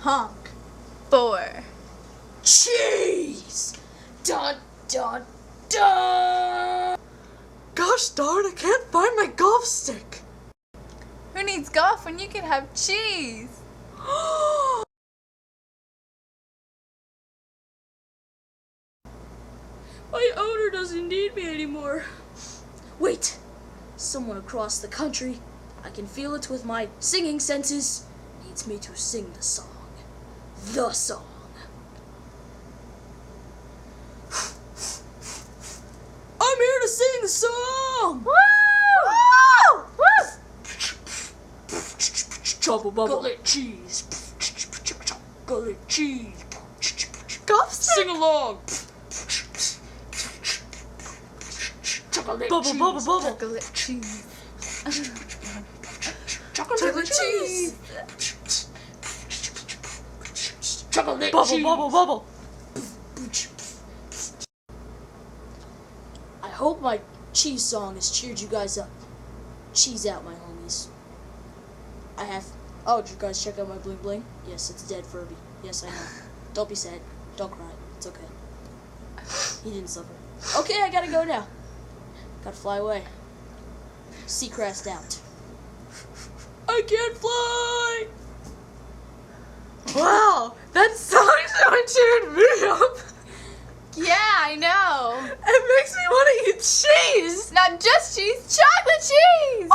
Honk. 4. Cheese! Dun dun dun! Gosh darn, I can't find my golf stick. Who needs golf when you can have cheese? My owner doesn't need me anymore. Wait, someone across the country, I can feel it with my singing senses, needs me to sing the song. The song. I'm here to sing the song! Woo! Woo! Woo! Chocolate cheese. Chocolate cheese. Golf stick. Sing along. Chocolate Bubble, cheese. bubble, bubble. Chocolate cheese. Chocolate cheese. Chocolate Bubble, cheese. bubble, bubble. I hope my cheese song has cheered you guys up. Cheese out, my homies. Oh, did you guys check out my bling bling? Yes, it's dead Furby. Yes, I know. Don't be sad. Don't cry. It's okay. He didn't suffer. Okay, I gotta go now. Gotta fly away. Seacrest out. I can't fly! Wow, that song so cheered me up. Yeah, I know. It makes me want to eat cheese! Not just cheese, chocolate cheese!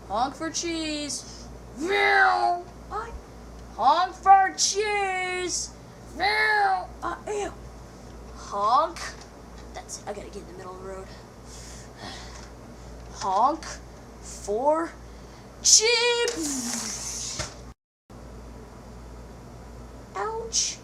Honk for cheese. Meow. Honk for cheese. Meow. Ew. Honk. That's it. I gotta get in the middle of the road. Honk for cheese. Ouch.